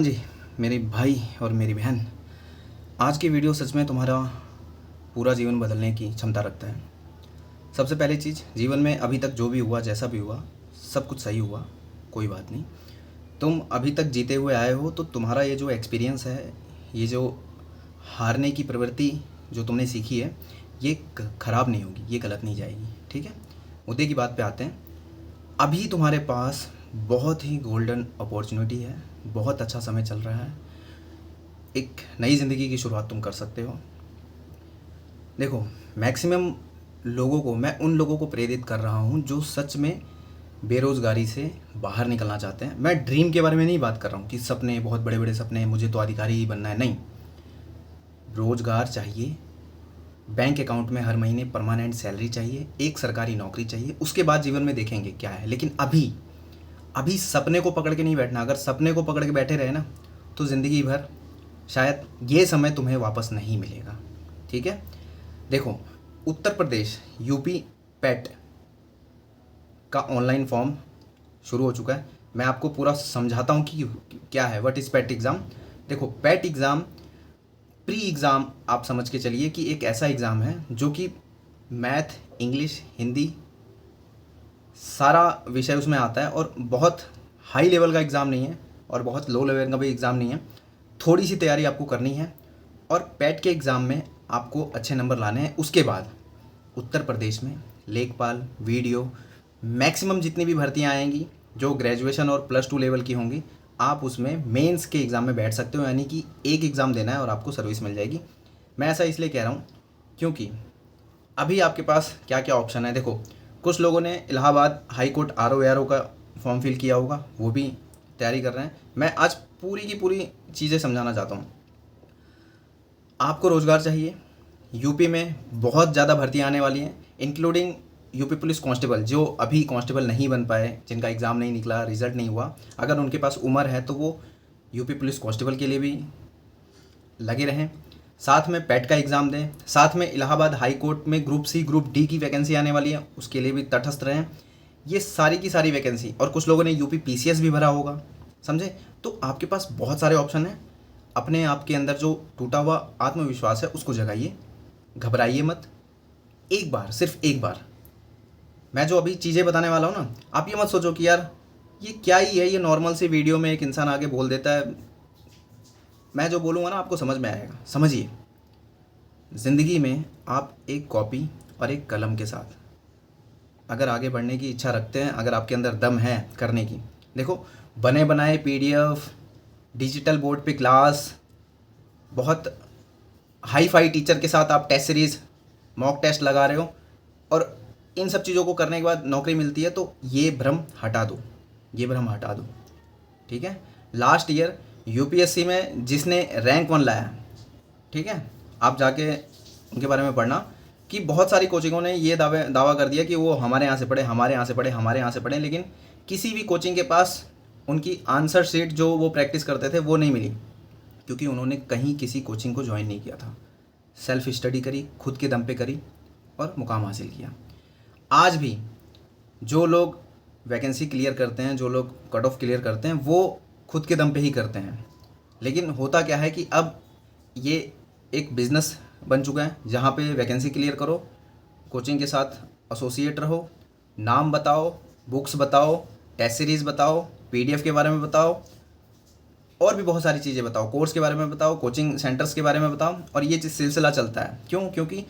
जी, मेरे भाई और मेरी बहन, आज की वीडियो सच में तुम्हारा पूरा जीवन बदलने की क्षमता रखता है। सबसे पहली चीज़, जीवन में अभी तक जो भी हुआ, जैसा भी हुआ, सब कुछ सही हुआ, कोई बात नहीं। तुम अभी तक जीते हुए आए हो, तो तुम्हारा ये जो एक्सपीरियंस है, ये जो हारने की प्रवृत्ति जो तुमने सीखी है, ये ख़राब नहीं होगी, ये गलत नहीं जाएगी। ठीक है, मुद्दे की बात पे आते हैं। अभी तुम्हारे पास बहुत ही गोल्डन अपॉर्चुनिटी है, बहुत अच्छा समय चल रहा है, एक नई ज़िंदगी की शुरुआत तुम कर सकते हो। देखो, मैक्सिमम लोगों को, मैं उन लोगों को प्रेरित कर रहा हूँ जो सच में बेरोज़गारी से बाहर निकलना चाहते हैं। मैं ड्रीम के बारे में नहीं बात कर रहा हूँ कि सपने, बहुत बड़े बड़े सपने, मुझे तो अधिकारी ही बनना है, नहीं। रोज़गार चाहिए, बैंक अकाउंट में हर महीने परमानेंट सैलरी चाहिए, एक सरकारी नौकरी चाहिए, उसके बाद जीवन में देखेंगे क्या है। लेकिन अभी अभी सपने को पकड़ के नहीं बैठना। अगर सपने को पकड़ के बैठे रहे ना, तो ज़िंदगी भर शायद ये समय तुम्हें वापस नहीं मिलेगा। ठीक है, देखो, उत्तर प्रदेश यूपी पैट का ऑनलाइन फॉर्म शुरू हो चुका है। मैं आपको पूरा समझाता हूँ कि क्या है, व्हाट इज़ पैट एग्ज़ाम। देखो, पैट एग्ज़ाम प्री एग्ज़ाम आप समझ के चलिए कि एक ऐसा एग्ज़ाम है जो कि मैथ, इंग्लिश, हिंदी, सारा विषय उसमें आता है, और बहुत हाई लेवल का एग्ज़ाम नहीं है और बहुत लो लेवल का भी एग्ज़ाम नहीं है। थोड़ी सी तैयारी आपको करनी है और पैट के एग्ज़ाम में आपको अच्छे नंबर लाने हैं। उसके बाद उत्तर प्रदेश में लेखपाल, वीडियो, मैक्सिमम जितनी भी भर्तियां आएंगी जो ग्रेजुएशन और +2 लेवल की होंगी, आप उसमें मेंस के एग्ज़ाम में बैठ सकते हो। यानी कि एक एग्ज़ाम देना है और आपको सर्विस मिल जाएगी। मैं ऐसा इसलिए कह रहा हूँ क्योंकि अभी आपके पास क्या क्या ऑप्शन है। देखो, कुछ लोगों ने इलाहाबाद हाई कोर्ट RO का फॉर्म फिल किया होगा, वो भी तैयारी कर रहे हैं। मैं आज पूरी की पूरी चीज़ें समझाना चाहता हूँ। आपको रोज़गार चाहिए, यूपी में बहुत ज़्यादा भर्तियाँ आने वाली हैं, इंक्लूडिंग यूपी पुलिस कांस्टेबल। जो अभी कांस्टेबल नहीं बन पाए, जिनका एग्ज़ाम नहीं निकला, रिज़ल्ट नहीं हुआ, अगर उनके पास उम्र है तो वो यूपी पुलिस कांस्टेबल के लिए भी लगे रहें। साथ में पैट का एग्ज़ाम दें, साथ में इलाहाबाद हाई कोर्ट में ग्रुप C, ग्रुप D की वैकेंसी आने वाली है, उसके लिए भी तटस्थ रहें। ये सारी की सारी वैकेंसी, और कुछ लोगों ने यूपी PCS भी भरा होगा, समझे। तो आपके पास बहुत सारे ऑप्शन हैं। अपने आप के अंदर जो टूटा हुआ आत्मविश्वास है उसको जगाइए, घबराइए मत। एक बार, सिर्फ एक बार, मैं जो अभी चीज़ें बताने वाला हूँ ना, आप ये मत सोचो कि यार ये क्या ही है, ये नॉर्मल सी वीडियो में एक इंसान आगे बोल देता है। मैं जो बोलूँगा ना आपको समझ में आएगा। समझिए, ज़िंदगी में आप एक कॉपी और एक कलम के साथ अगर आगे बढ़ने की इच्छा रखते हैं, अगर आपके अंदर दम है करने की, देखो, बने बनाए PDF, डिजिटल बोर्ड पे क्लास, बहुत हाई फाई टीचर के साथ आप टेस्ट सीरीज़, मॉक टेस्ट लगा रहे हो, और इन सब चीज़ों को करने के बाद नौकरी मिलती है, तो ये भ्रम हटा दो, ये भ्रम हटा दो। ठीक है, लास्ट ईयर UPSC में जिसने रैंक 1 लाया, ठीक है, आप जाके उनके बारे में पढ़ना कि बहुत सारी कोचिंगों ने ये दावा कर दिया कि वो हमारे यहाँ से पढ़े, हमारे यहाँ से पढ़े, हमारे यहाँ से पढ़े, लेकिन किसी भी कोचिंग के पास उनकी आंसर शीट जो वो प्रैक्टिस करते थे वो नहीं मिली, क्योंकि उन्होंने कहीं किसी कोचिंग को ज्वाइन नहीं किया था। सेल्फ स्टडी करी, खुद के दम पे करी और मुकाम हासिल किया। आज भी जो लोग वैकेंसी क्लियर करते हैं, जो लोग कट ऑफ क्लियर करते हैं, वो खुद के दम पे ही करते हैं। लेकिन होता क्या है कि अब ये एक बिज़नेस बन चुका है, जहाँ पे वैकेंसी क्लियर करो, कोचिंग के साथ एसोसिएट रहो, नाम बताओ, बुक्स बताओ, टेस्ट सीरीज़ बताओ, PDF के बारे में बताओ, और भी बहुत सारी चीज़ें बताओ, कोर्स के बारे में बताओ, कोचिंग सेंटर्स के बारे में बताओ, और ये सिलसिला चलता है। क्यों? क्योंकि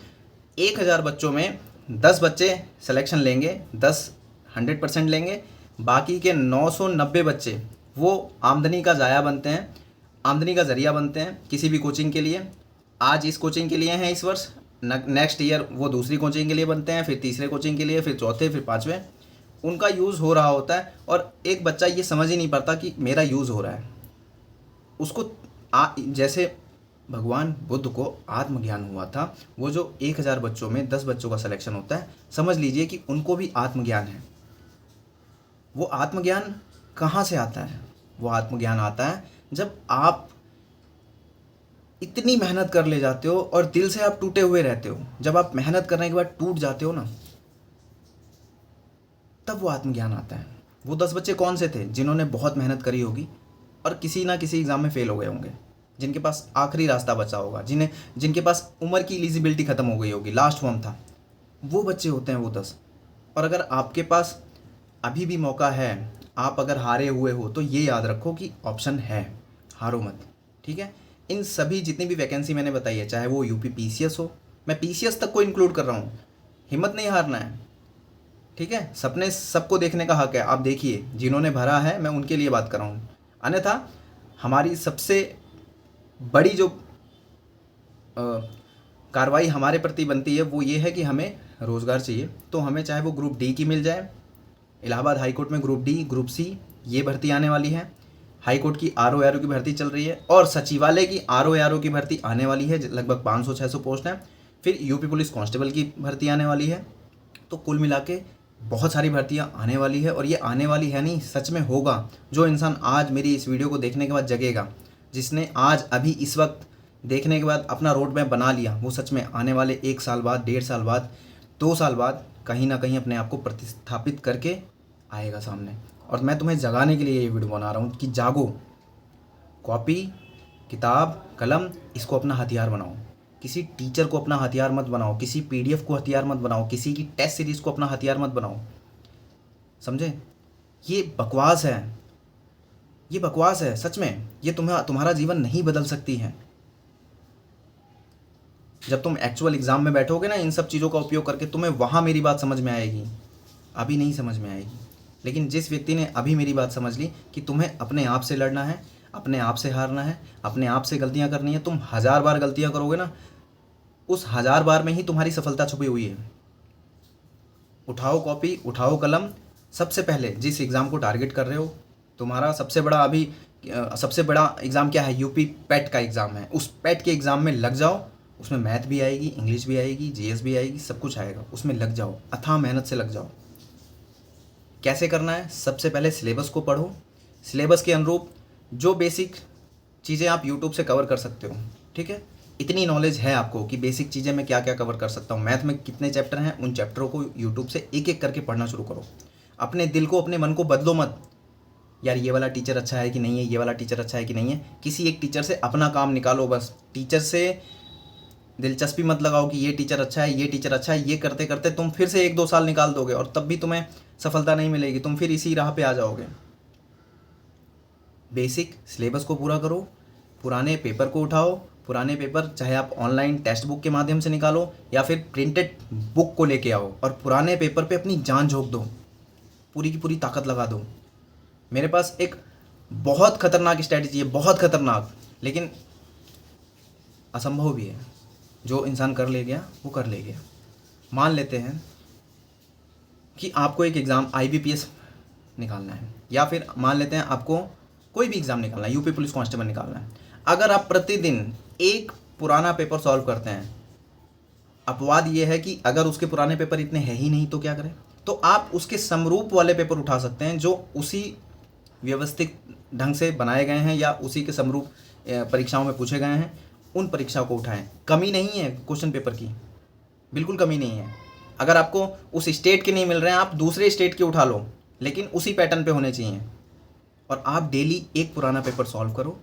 1000 बच्चों में 10 बच्चे सिलेक्शन लेंगे, 10 100% लेंगे, बाकी के 990 बच्चे वो आमदनी का ज़ाया बनते हैं, आमदनी का ज़रिया बनते हैं किसी भी कोचिंग के लिए। आज इस कोचिंग के लिए हैं इस वर्ष, नेक्स्ट ईयर वो दूसरी कोचिंग के लिए बनते हैं, फिर तीसरे कोचिंग के लिए, फिर चौथे, फिर पाँचवें। उनका यूज़ हो रहा होता है, और एक बच्चा ये समझ ही नहीं पाता कि मेरा यूज़ हो रहा है। उसको जैसे भगवान बुद्ध को आत्मज्ञान हुआ था, वो जो 1000 बच्चों में 10 बच्चों का सिलेक्शन होता है, समझ लीजिए कि उनको भी आत्मज्ञान है। वो आत्मज्ञान कहाँ से आता है? वो आत्मज्ञान आता है जब आप इतनी मेहनत कर ले जाते हो और दिल से आप टूटे हुए रहते हो। जब आप मेहनत करने के बाद टूट जाते हो ना, तब वो आत्मज्ञान आता है। वो 10 बच्चे कौन से थे जिन्होंने बहुत मेहनत करी होगी, और किसी ना किसी एग्ज़ाम में फ़ेल हो गए होंगे, जिनके पास आखिरी रास्ता बचा होगा, जिनके पास उम्र की एलिजिबिलिटी ख़त्म हो गई होगी, लास्ट फॉर्म था, वो बच्चे होते हैं वो 10। और अगर आपके पास अभी भी मौका है, आप अगर हारे हुए हो तो ये याद रखो कि ऑप्शन है, हारो मत, ठीक है। इन सभी जितनी भी वैकेंसी मैंने बताई है, चाहे वो यूपी पीसीएस हो, मैं पीसीएस तक को इंक्लूड कर रहा हूँ, हिम्मत नहीं हारना है, ठीक है। सपने सबको देखने का हक है, आप देखिए जिन्होंने भरा है मैं उनके लिए बात कर रहा हूँ। अन्यथा हमारी सबसे बड़ी जो कार्रवाई हमारे प्रति बनती है वो ये है कि हमें रोज़गार चाहिए, तो हमें चाहे वो ग्रुप डी की मिल जाए, इलाहाबाद हाई कोर्ट में ग्रुप डी ग्रुप सी ये भर्ती आने वाली है, हाई कोर्ट की आर की भर्ती चल रही है, और सचिवालय की आर की भर्ती आने वाली है, लगभग 500-600 पोस्ट हैं। फिर यूपी पुलिस कांस्टेबल की भर्ती आने वाली है। तो कुल मिला के बहुत सारी भर्तियां आने वाली है, और ये आने वाली है नहीं, सच में होगा। जो इंसान आज मेरी इस वीडियो को देखने के बाद जगेगा, जिसने आज अभी इस वक्त देखने के बाद अपना रोड मैप बना लिया, वो सच में आने वाले 1 साल बाद, 1.5 साल बाद, 2 साल बाद कहीं ना कहीं अपने आप को प्रतिस्थापित करके आएगा सामने। और मैं तुम्हें जगाने के लिए ये वीडियो बना रहा हूँ कि जागो, कॉपी किताब कलम इसको अपना हथियार बनाओ। किसी टीचर को अपना हथियार मत बनाओ, किसी पीडीएफ को हथियार मत बनाओ, किसी की टेस्ट सीरीज़ को अपना हथियार मत बनाओ, समझे। ये बकवास है, ये बकवास है सच में। ये तुम्हारा जीवन नहीं बदल सकती है। जब तुम एक्चुअल एग्ज़ाम में बैठोगे ना, इन सब चीज़ों का उपयोग करके, तुम्हें वहाँ मेरी बात समझ में आएगी, अभी नहीं समझ में आएगी। लेकिन जिस व्यक्ति ने अभी मेरी बात समझ ली कि तुम्हें अपने आप से लड़ना है, अपने आप से हारना है, अपने आप से गलतियाँ करनी है, तुम 1000 बार गलतियाँ करोगे ना, उस 1000 बार में ही तुम्हारी सफलता छुपी हुई है। उठाओ कॉपी, उठाओ कलम, सबसे पहले जिस एग्ज़ाम को टारगेट कर रहे हो, तुम्हारा सबसे बड़ा एग्ज़ाम क्या है, यूपी पैट का एग्ज़ाम है, उस पैट के एग्ज़ाम में लग जाओ। उसमें मैथ भी आएगी, इंग्लिश भी आएगी, जीएस भी आएगी, सब कुछ आएगा, उसमें लग जाओ, अथाह मेहनत से लग जाओ। कैसे करना है, सबसे पहले सिलेबस को पढ़ो, सिलेबस के अनुरूप जो बेसिक चीज़ें आप यूट्यूब से कवर कर सकते हो, ठीक है। इतनी नॉलेज है आपको कि बेसिक चीज़ें मैं क्या क्या कवर कर सकता हूँ, मैथ में कितने चैप्टर हैं, उन चैप्टरों को यूट्यूब से एक एक करके पढ़ना शुरू करो। अपने दिल को, अपने मन को बदलो मत, यार ये वाला टीचर अच्छा है कि नहीं है, ये वाला टीचर अच्छा है कि नहीं है। किसी एक टीचर से अपना काम निकालो बस। टीचर से दिलचस्पी मत लगाओ कि ये टीचर अच्छा है, ये टीचर अच्छा है। ये करते करते तुम फिर से 1-2 साल निकाल दोगे और तब भी तुम्हें सफलता नहीं मिलेगी, तुम फिर इसी राह पे आ जाओगे। बेसिक सिलेबस को पूरा करो, पुराने पेपर को उठाओ, पुराने पेपर चाहे आप ऑनलाइन टेक्स्ट बुक के माध्यम से निकालो या फिर प्रिंटेड बुक को लेके आओ, और पुराने पेपर पे अपनी जान झोंक दो, पूरी की पूरी ताकत लगा दो। मेरे पास एक बहुत खतरनाक स्ट्रैटेजी है, बहुत खतरनाक, लेकिन असंभव भी है। जो इंसान कर ले गया वो कर ले गया। मान लेते हैं कि आपको एक एग्ज़ाम आईबीपीएस निकालना है, या फिर मान लेते हैं आपको कोई भी एग्ज़ाम निकालना है, यूपी पुलिस कांस्टेबल निकालना है। अगर आप प्रतिदिन एक पुराना पेपर सॉल्व करते हैं, अपवाद ये है कि अगर उसके पुराने पेपर इतने हैं ही नहीं तो क्या करें, तो आप उसके समरूप वाले पेपर उठा सकते हैं जो उसी व्यवस्थित ढंग से बनाए गए हैं या उसी के समरूप परीक्षाओं में पूछे गए हैं, उन परीक्षाओं को उठाएं। कमी नहीं है क्वेश्चन पेपर की, बिल्कुल कमी नहीं है। अगर आपको उस स्टेट के नहीं मिल रहे हैं, आप दूसरे स्टेट के उठा लो, लेकिन उसी पैटर्न पे होने चाहिए। और आप डेली एक पुराना पेपर सॉल्व करो,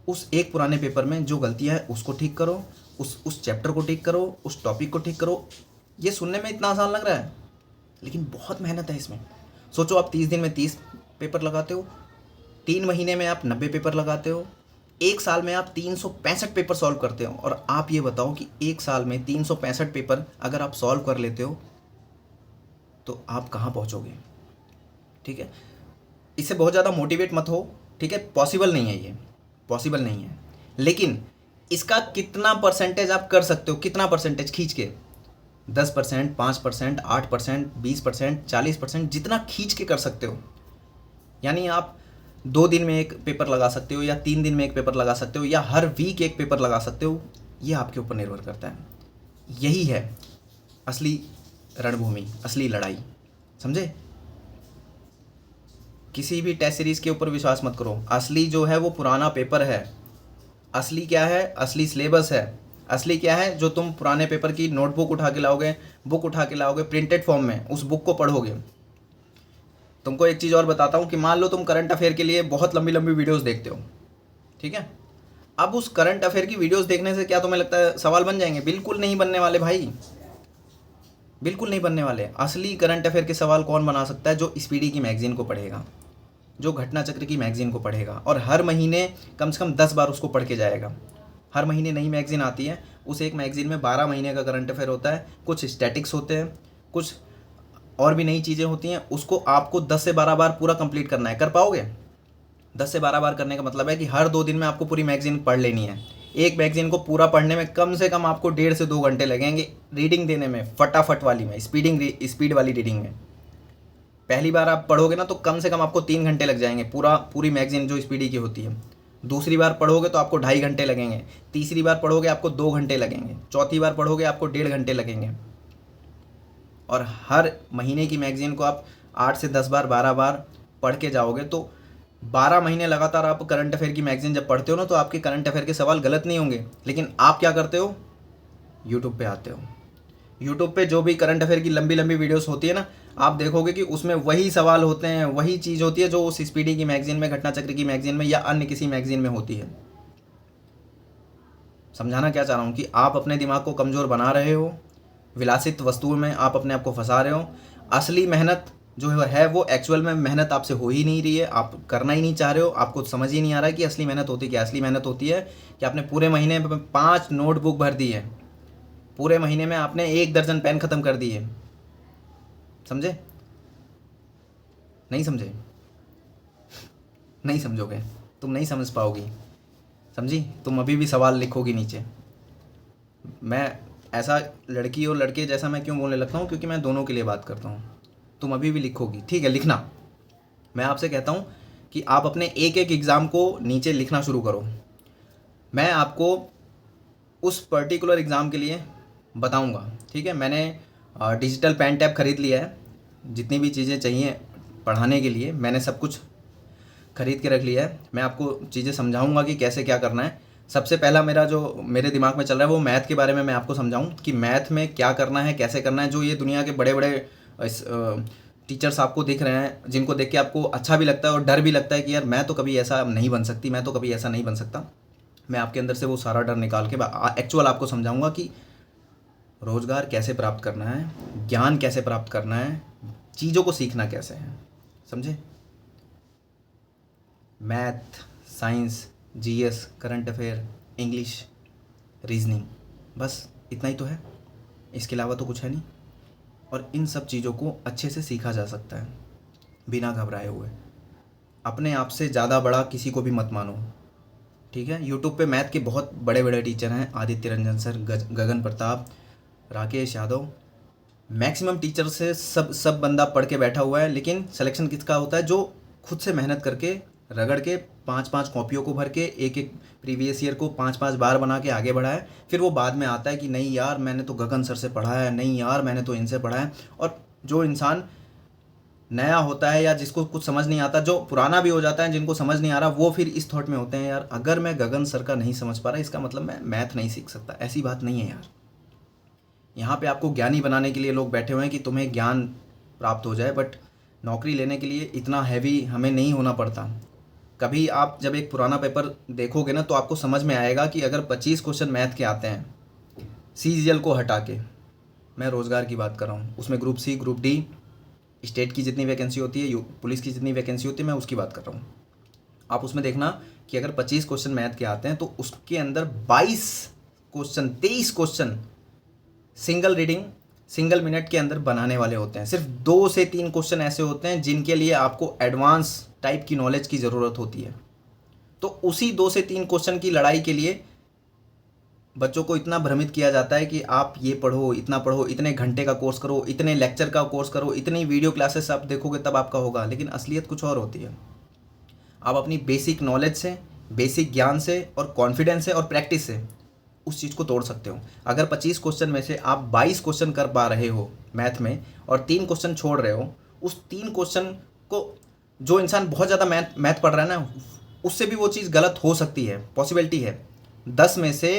उस एक पुराने पेपर में जो गलतियां हैं उसको ठीक करो, उस चैप्टर को ठीक करो, उस टॉपिक को ठीक करो। ये सुनने में इतना आसान लग रहा है, लेकिन बहुत मेहनत है इसमें। सोचो आप 30 दिन में 30 पेपर लगाते हो, 3 महीने में आप 90 पेपर लगाते हो, 1 साल में आप 365 पेपर सॉल्व करते हो। और आप ये बताओ कि 1 साल में 365 पेपर अगर आप सॉल्व कर लेते हो तो आप कहाँ पहुँचोगे, ठीक है। इससे बहुत ज़्यादा मोटिवेट मत हो, ठीक है। पॉसिबल नहीं है, ये पॉसिबल नहीं है, लेकिन इसका कितना परसेंटेज आप कर सकते हो, कितना परसेंटेज खींच के, 10%, 5%, 8%, 20%, 40%, जितना खींच के कर सकते हो। यानी आप 2 दिन में एक पेपर लगा सकते हो, या 3 दिन में एक पेपर लगा सकते हो, या हर वीक एक पेपर लगा सकते हो। ये आपके ऊपर निर्भर करता है। यही है असली रणभूमि, असली लड़ाई, समझे। किसी भी टेस्ट सीरीज़ के ऊपर विश्वास मत करो। असली जो है वो पुराना पेपर है। असली क्या है, असली सिलेबस है। असली क्या है, जो तुम पुराने पेपर की नोटबुक उठा के लाओगे, बुक उठा के लाओगे प्रिंटेड फॉर्म में, उस बुक को पढ़ोगे। तुमको एक चीज़ और बताता हूँ कि मान लो तुम करंट अफेयर के लिए बहुत लंबी लंबी वीडियोस देखते हो, ठीक है। अब उस करंट अफेयर की वीडियोस देखने से क्या तुम्हें लगता है सवाल बन जाएंगे? बिल्कुल नहीं बनने वाले भाई, बिल्कुल नहीं बनने वाले। असली करंट अफेयर के सवाल कौन बना सकता है? जो स्पीडी की मैगजीन को पढ़ेगा, जो घटना चक्र की मैगजीन को पढ़ेगा और हर महीने कम से कम 10 बार उसको पढ़ के जाएगा। हर महीने नई मैगजीन आती है, उस एक मैगजीन में 12 महीने का करंट अफेयर होता है, कुछ स्टैटिक्स होते हैं, कुछ और भी नई चीज़ें होती हैं। उसको आपको 10 से 12 बार पूरा कंप्लीट करना है। कर पाओगे? 10 से 12 बार करने का मतलब है कि हर 2 दिन में आपको पूरी मैगजीन पढ़ लेनी है। एक मैगजीन को पूरा पढ़ने में कम से कम आपको 1.5 से 2 घंटे लगेंगे, रीडिंग देने में, फटाफट वाली में, स्पीड वाली रीडिंग में। पहली बार आप पढ़ोगे ना तो कम से कम आपको 3 घंटे लग जाएंगे पूरी मैगजीन जो स्पीडी की होती है। दूसरी बार पढ़ोगे तो आपको 2.5 घंटे लगेंगे। तीसरी बार पढ़ोगे आपको 2 घंटे लगेंगे। चौथी बार पढ़ोगे आपको 1.5 घंटे लगेंगे। और हर महीने की मैगजीन को आप 8 से 10 बार 12 बार पढ़ के जाओगे तो 12 महीने लगातार आप करंट अफेयर की मैगजीन जब पढ़ते हो ना तो आपके करंट अफेयर के सवाल गलत नहीं होंगे। लेकिन आप क्या करते हो? यूट्यूब पे आते हो। यूट्यूब पे जो भी करंट अफेयर की लंबी लंबी वीडियोस होती है ना, आप देखोगे कि उसमें वही सवाल होते हैं, वही चीज़ होती है जो उस स्पीडी की मैगजीन में, घटना चक्र की मैगजीन में या अन्य किसी मैगजीन में होती है। समझाना क्या चाह रहा हूँ कि आप अपने दिमाग को कमज़ोर बना रहे हो, विलासित वस्तुओं में आप अपने आप को फंसा रहे हो। असली मेहनत जो है वो एक्चुअल में मेहनत आपसे हो ही नहीं रही है, आप करना ही नहीं चाह रहे हो। आपको समझ ही नहीं आ रहा है कि असली मेहनत होती क्या। असली मेहनत होती है कि आपने पूरे महीने में 5 नोटबुक भर दी है, पूरे महीने में आपने 1 दर्जन पेन ख़त्म कर दिए। समझे? नहीं समझे? नहीं समझोगे, तुम नहीं समझ पाओगी। समझी? तुम अभी भी सवाल लिखोगी नीचे। मैं ऐसा लड़की और लड़के जैसा मैं क्यों बोलने लगता हूँ? क्योंकि मैं दोनों के लिए बात करता हूँ। तुम अभी भी लिखोगी, ठीक है, लिखना। मैं आपसे कहता हूँ कि आप अपने एक एक एग्ज़ाम को नीचे लिखना शुरू करो। मैं आपको उस पर्टिकुलर एग्ज़ाम के लिए बताऊँगा, ठीक है। मैंने डिजिटल पेन टैब ख़रीद लिया है। जितनी भी चीज़ें चाहिए पढ़ाने के लिए मैंने सब कुछ ख़रीद के रख लिया है। मैं आपको चीज़ें समझाऊंगा कि कैसे क्या करना है। सबसे पहला मेरा जो मेरे दिमाग में चल रहा है वो मैथ के बारे में मैं आपको समझाऊं कि मैथ में क्या करना है, कैसे करना है। जो ये दुनिया के बड़े बड़े टीचर्स आपको दिख रहे हैं, जिनको देख के आपको अच्छा भी लगता है और डर भी लगता है कि यार मैं तो कभी ऐसा नहीं बन सकती, मैं तो कभी ऐसा नहीं बन सकता। मैं आपके अंदर से वो सारा डर निकाल के एक्चुअल आपको समझाऊंगा कि रोज़गार कैसे प्राप्त करना है, ज्ञान कैसे प्राप्त करना है, चीज़ों को सीखना कैसे है। समझे? Math, science, GS, current affair, English, reasoning, बस इतना ही तो है। इसके अलावा तो कुछ है नहीं। और इन सब चीज़ों को अच्छे से सीखा जा सकता है बिना घबराए हुए। अपने आप से ज़्यादा बड़ा किसी को भी मत मानो, ठीक है। यूट्यूब पे मैथ के बहुत बड़े बड़े टीचर हैं, आदित्य रंजन सर, गगन प्रताप, राकेश यादव। मैक्सिमम टीचर से सब बंदा पढ़ के बैठा हुआ है। लेकिन सिलेक्शन किसका होता है? जो खुद से मेहनत करके रगड़ के 5-5 कॉपियों को भर के एक एक प्रीवियस ईयर को 5-5 बार बना के आगे बढ़ा है। फिर वो बाद में आता है कि नहीं यार मैंने तो गगन सर से पढ़ा है, नहीं यार मैंने तो इनसे पढ़ा है। और जो इंसान नया होता है या जिसको कुछ समझ नहीं आता, जो पुराना भी हो जाता है, जिनको समझ नहीं आ रहा, वो फिर इस थॉट में होते हैं यार अगर मैं गगन सर का नहीं समझ पा रहा इसका मतलब मैं मैथ नहीं सीख सकता। ऐसी बात नहीं है यार। यहाँ पे आपको ज्ञानी बनाने के लिए लोग बैठे हुए हैं कि तुम्हें ज्ञान प्राप्त हो जाए, बट नौकरी लेने के लिए इतना हैवी हमें नहीं होना पड़ता। कभी आप जब एक पुराना पेपर देखोगे ना तो आपको समझ में आएगा कि अगर 25 क्वेश्चन मैथ के आते हैं, सीजीएल को हटा के, मैं रोज़गार की बात कर रहा हूँ, उसमें group C, group D, state की जितनी वैकेंसी होती है, पुलिस की जितनी वैकेंसी होती है, मैं उसकी बात कर रहा हूँ। आप उसमें देखना कि अगर 25 क्वेश्चन मैथ के आते हैं तो उसके अंदर 22 question, 23 question single reading, single minute के अंदर बनाने वाले होते हैं। सिर्फ 2 से 3 क्वेश्चन ऐसे होते हैं जिनके लिए आपको एडवांस टाइप की नॉलेज की ज़रूरत होती है। तो उसी 2 से 3 क्वेश्चन की लड़ाई के लिए बच्चों को इतना भ्रमित किया जाता है कि आप ये पढ़ो, इतना पढ़ो, इतने घंटे का कोर्स करो, इतने लेक्चर का कोर्स करो, इतनी वीडियो क्लासेस आप देखोगे तब आपका होगा। लेकिन असलियत कुछ और होती है। आप अपनी बेसिक नॉलेज से, बेसिक ज्ञान से और कॉन्फिडेंस से और प्रैक्टिस से उस चीज़ को तोड़ सकते हो। अगर 25 क्वेश्चन में से आप 22 क्वेश्चन कर पा रहे हो मैथ में और 3 क्वेश्चन छोड़ रहे हो, उस 3 क्वेश्चन को जो इंसान बहुत ज़्यादा मैथ पढ़ रहा है ना, उससे भी वो चीज़ गलत हो सकती है, पॉसिबिलिटी है। 10 में से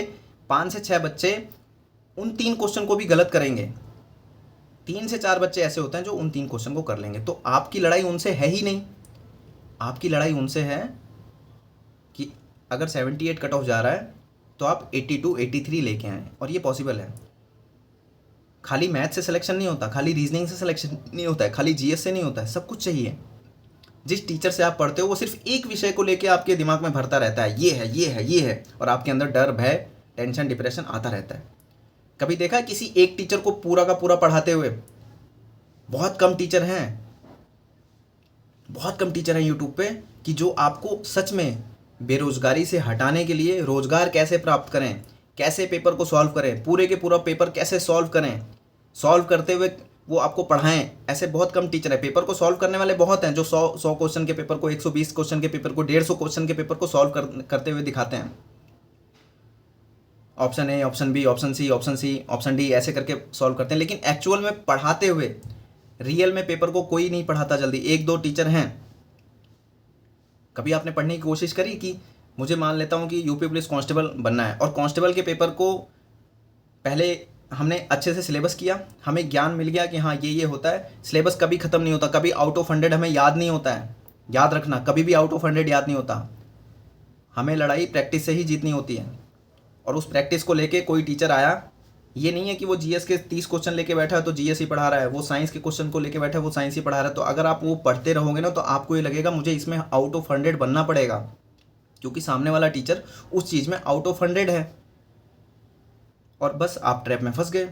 5 से 6 बच्चे उन 3 क्वेश्चन को भी गलत करेंगे। 3 से 4 बच्चे ऐसे होते हैं जो उन 3 क्वेश्चन को कर लेंगे। तो आपकी लड़ाई उनसे है ही नहीं, आपकी लड़ाई उनसे है कि अगर 78 कट ऑफ जा रहा है तो आप 82 83 लेके आएँ, और ये पॉसिबल है। खाली मैथ से सिलेक्शन नहीं होता, खाली रीजनिंग से सिलेक्शन नहीं होता है, खाली जीएस से नहीं होता है, सब कुछ चाहिए। जिस टीचर से आप पढ़ते हो वो सिर्फ एक विषय को लेके आपके दिमाग में भरता रहता है, ये है ये है ये है, और आपके अंदर डर, भय, टेंशन, डिप्रेशन आता रहता है। कभी देखा है किसी एक टीचर को पूरा का पूरा पढ़ाते हुए? बहुत कम टीचर हैं, बहुत कम टीचर हैं यूट्यूब पे कि जो आपको सच में बेरोजगारी से हटाने के लिए रोजगार कैसे प्राप्त करें, कैसे पेपर को सॉल्व करें, पूरे के पूरा पेपर कैसे सॉल्व करें, सॉल्व करते हुए वो आपको पढ़ाएं। ऐसे बहुत कम टीचर है। पेपर को सॉल्व करने वाले बहुत हैं जो 100 क्वेश्चन के पेपर को, 120 क्वेश्चन के पेपर को, 150 क्वेश्चन के पेपर को सॉल्व करते हुए दिखाते हैं। Option A, option B, option C, option C, option D ऐसे करके सॉल्व करते हैं, लेकिन एक्चुअल में पढ़ाते हुए रियल में पेपर को कोई नहीं पढ़ाता जल्दी। 1-2 टीचर हैं। कभी आपने पढ़ने की कोशिश करी कि मुझे मान लेता हूँ कि यूपी पुलिस कांस्टेबल बनना है, और कांस्टेबल के पेपर को पहले हमने अच्छे से सिलेबस किया, हमें ज्ञान मिल गया कि हाँ ये होता है। सिलेबस कभी ख़त्म नहीं होता, कभी आउट ऑफ 100 हमें याद नहीं होता है। याद रखना, कभी भी आउट ऑफ 100 याद नहीं होता। हमें लड़ाई प्रैक्टिस से ही जीतनी होती है, और उस प्रैक्टिस को लेके कोई टीचर आया, ये नहीं है कि वो जीएस के 30 क्वेश्चन लेके बैठा है तो जीएस ही पढ़ा रहा है, वो साइंस के क्वेश्चन को लेके बैठा है वो साइंस ही पढ़ा रहा है। तो अगर आप वो पढ़ते रहोगे ना तो आपको ये लगेगा मुझे इसमें आउट ऑफ 100 बनना पड़ेगा, क्योंकि सामने वाला टीचर उस चीज़ में आउट ऑफ 100 है, और बस आप ट्रैप में फंस गए।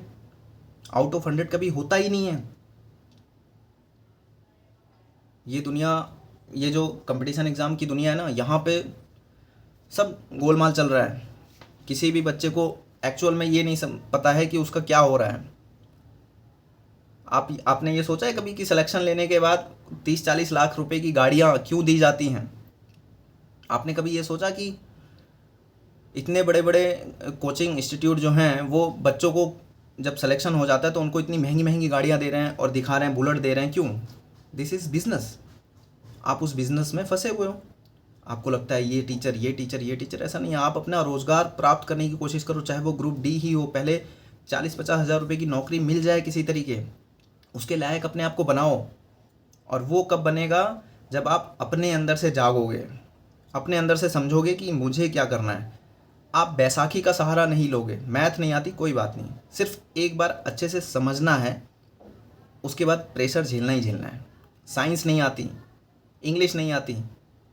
आउट ऑफ 100 कभी होता ही नहीं है। ये दुनिया, ये जो कंपटीशन एग्ज़ाम की दुनिया है ना, यहाँ पे सब गोलमाल चल रहा है। किसी भी बच्चे को एक्चुअल में ये नहीं पता है कि उसका क्या हो रहा है। आपने ये सोचा है कभी कि सिलेक्शन लेने के बाद 30-40 लाख रुपए की गाड़ियाँ क्यों दी जाती हैं? आपने कभी ये सोचा कि इतने बड़े बड़े कोचिंग इंस्टीट्यूट जो हैं वो बच्चों को जब सिलेक्शन हो जाता है तो उनको इतनी महंगी महंगी गाड़ियाँ दे रहे हैं और दिखा रहे हैं, बुलेट दे रहे हैं, क्यों? This is business. आप उस बिज़नेस में फंसे हुए हो। आपको लगता है ये टीचर ये टीचर ये टीचर, ऐसा नहीं है। आप अपना रोज़गार प्राप्त करने की कोशिश करो, चाहे वो ग्रुप डी ही हो। पहले 40-50 हज़ार रुपये की नौकरी मिल जाए किसी तरीके, उसके लायक अपने आप को बनाओ। और वो कब बनेगा? जब आप अपने अंदर से जागोगे, अपने अंदर से समझोगे कि मुझे क्या करना है। आप बैसाखी का सहारा नहीं लोगे। मैथ नहीं आती कोई बात नहीं, सिर्फ एक बार अच्छे से समझना है, उसके बाद प्रेशर झेलना ही झेलना है। साइंस नहीं आती, इंग्लिश नहीं आती,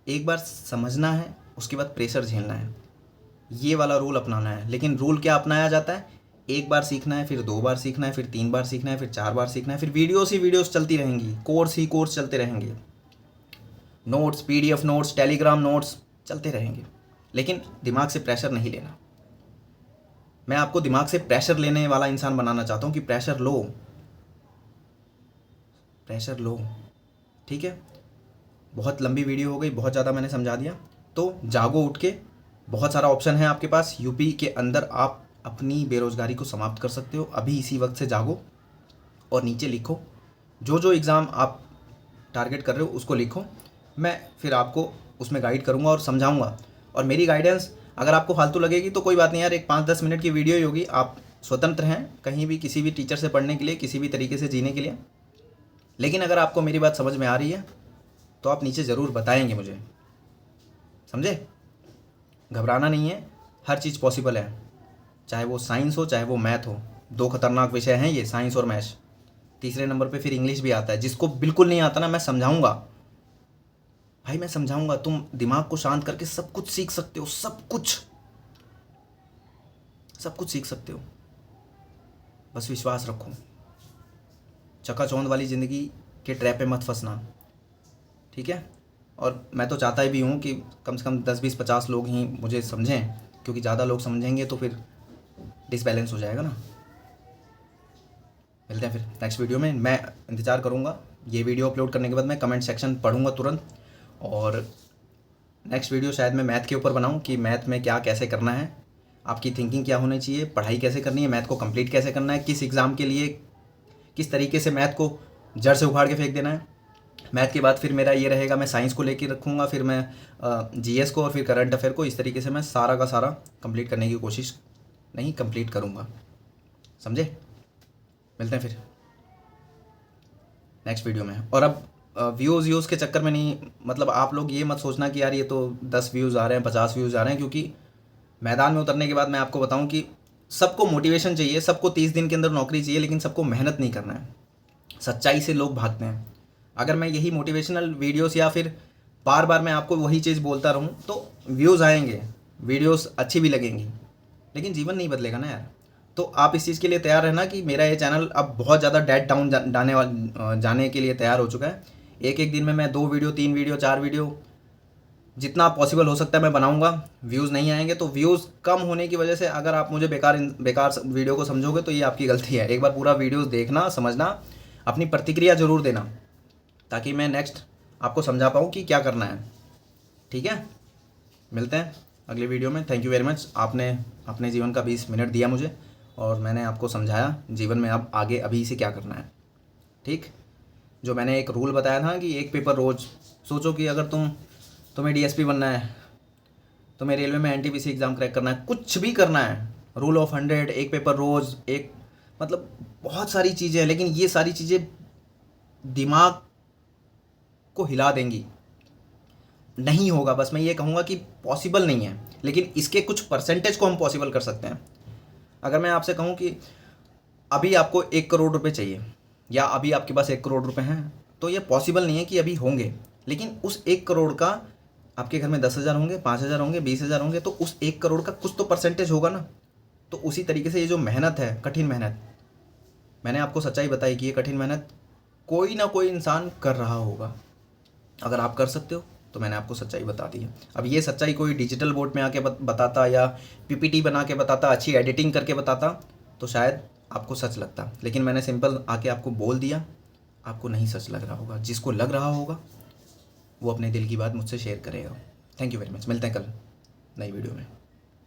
एक बार समझना है, उसके बाद प्रेशर झेलना है। ये वाला रूल अपनाना है। लेकिन रूल क्या अपनाया जाता है? एक बार सीखना है, फिर 2 बार सीखना है, फिर 3 बार सीखना है, फिर 4 बार सीखना है, फिर वीडियोस ही वीडियोस चलती रहेंगी, कोर्स ही कोर्स चलते रहेंगे, notes, PDF notes, Telegram notes चलते रहेंगे। लेकिन दिमाग से प्रेशर नहीं लेना। मैं आपको दिमाग से प्रेशर लेने वाला इंसान बनाना चाहता हूँ कि प्रेशर लो, प्रेशर लो। ठीक है, बहुत लंबी वीडियो हो गई, बहुत ज़्यादा मैंने समझा दिया। तो जागो उठ के, बहुत सारा ऑप्शन है आपके पास। यूपी के अंदर आप अपनी बेरोज़गारी को समाप्त कर सकते हो। अभी इसी वक्त से जागो और नीचे लिखो जो जो एग्ज़ाम आप टारगेट कर रहे हो उसको लिखो। मैं फिर आपको उसमें गाइड करूँगा और समझाऊँगा। और मेरी गाइडेंस अगर आपको फालतू लगेगी तो कोई बात नहीं यार, एक 5-10 मिनट की वीडियो ही होगी। आप स्वतंत्र हैं कहीं भी किसी भी टीचर से पढ़ने के लिए, किसी भी तरीके से जीने के लिए। लेकिन अगर आपको मेरी बात समझ में आ रही है तो आप नीचे ज़रूर बताएंगे मुझे, समझे? घबराना नहीं है, हर चीज़ पॉसिबल है। चाहे वो साइंस हो चाहे वो मैथ हो, 2 खतरनाक विषय हैं ये, साइंस और मैथ्स। तीसरे नंबर पे फिर इंग्लिश भी आता है। जिसको बिल्कुल नहीं आता ना, मैं समझाऊंगा भाई, मैं समझाऊंगा। तुम दिमाग को शांत करके सब कुछ सीख सकते हो, सब कुछ सीख सकते हो। बस विश्वास रखो। चकाचौंध वाली ज़िंदगी के ट्रैप पे मत फंसना, ठीक है? और मैं तो चाहता ही भी हूँ कि कम से कम 10-20-50 लोग ही मुझे समझें, क्योंकि ज़्यादा लोग समझेंगे तो फिर डिसबैलेंस हो जाएगा ना। मिलते हैं फिर नेक्स्ट वीडियो में। मैं इंतज़ार करूँगा। ये वीडियो अपलोड करने के बाद मैं कमेंट सेक्शन पढ़ूँगा तुरंत, और नेक्स्ट वीडियो शायद मैं मैथ के ऊपर बनाऊँ कि मैथ में क्या कैसे करना है, आपकी थिंकिंग क्या होनी चाहिए, पढ़ाई कैसे करनी है, मैथ को कंप्लीट कैसे करना है, किस एग्ज़ाम के लिए किस तरीके से मैथ को जड़ से उखाड़ के फेंक देना है। मैथ के बाद फिर मेरा ये रहेगा, मैं साइंस को लेके रखूँगा, फिर मैं जीएस को, और फिर करंट अफेयर को। इस तरीके से मैं सारा का सारा कंप्लीट करने की कोशिश कंप्लीट करूँगा, समझे? मिलते हैं फिर। नेक्स्ट वीडियो में। और अब व्यूज़ के चक्कर में नहीं, मतलब आप लोग ये मत सोचना कि यार ये तो 10 व्यूज़ आ रहे हैं, 50 व्यूज़ आ रहे हैं, क्योंकि मैदान में उतरने के बाद मैं आपको बताऊं कि सबको मोटिवेशन चाहिए, सबको 30 दिन के अंदर नौकरी चाहिए, लेकिन सबको मेहनत नहीं करना है। सच्चाई से लोग भागते हैं। अगर मैं यही मोटिवेशनल वीडियोस या फिर बार बार मैं आपको वही चीज़ बोलता रहूं तो व्यूज़ आएंगे, वीडियोस अच्छी भी लगेंगी, लेकिन जीवन नहीं बदलेगा ना यार। तो आप इस चीज़ के लिए तैयार रहना कि मेरा ये चैनल अब बहुत ज़्यादा डेड डाउन जाने के लिए तैयार हो चुका है। एक एक दिन में मैं 2 वीडियो, 3 वीडियो, 4 वीडियो, जितना पॉसिबल हो सकता है मैं बनाऊंगा। व्यूज़ नहीं आएंगे तो व्यूज़ कम होने की वजह से अगर आप मुझे बेकार वीडियो को समझोगे तो ये आपकी गलती है। एक बार पूरा वीडियोस देखना, समझना, अपनी प्रतिक्रिया ज़रूर देना, ताकि मैं नेक्स्ट आपको समझा पाऊँ कि क्या करना है। ठीक है, मिलते हैं अगले वीडियो में। Thank you very much. आपने अपने जीवन का 20 मिनट दिया मुझे और मैंने आपको समझाया जीवन में अब आगे अभी से क्या करना है। ठीक, जो मैंने एक रूल बताया था कि एक पेपर रोज़। सोचो कि अगर तुम्हें डीएसपी बनना है, तुम्हें रेलवे में एनटीपीसी एग्ज़ाम क्रैक करना है, कुछ भी करना है, रूल ऑफ 100, एक पेपर रोज़, एक मतलब बहुत सारी चीज़ें हैं, लेकिन ये सारी चीज़ें दिमाग को हिला देंगी। नहीं होगा, बस मैं ये कहूँगा कि पॉसिबल नहीं है, लेकिन इसके कुछ परसेंटेज को हम पॉसिबल कर सकते हैं। अगर मैं आपसे कहूँ कि अभी आपको 1 करोड़ रुपए चाहिए या अभी आपके पास 1 करोड़ रुपए हैं, तो ये पॉसिबल नहीं है कि अभी होंगे, लेकिन उस 1 करोड़ का आपके घर में 10,000 होंगे, 5,000 होंगे, 20,000 होंगे, तो उस 1 करोड़ का कुछ तो परसेंटेज होगा ना। तो उसी तरीके से ये जो मेहनत है, कठिन मेहनत, मैंने आपको सच्चाई बताई कि ये कठिन मेहनत कोई ना कोई इंसान कर रहा होगा। अगर आप कर सकते हो तो मैंने आपको सच्चाई बता दी है। अब ये सच्चाई कोई डिजिटल बोर्ड में आके बताता या पीपीटी बना के बताता, अच्छी एडिटिंग करके बताता, तो शायद आपको सच लगता, लेकिन मैंने सिंपल आके आपको बोल दिया, आपको नहीं सच लग रहा होगा। जिसको लग रहा होगा वो अपने दिल की बात मुझसे शेयर करेगा। Thank you very much. मिलते हैं कल नई वीडियो में।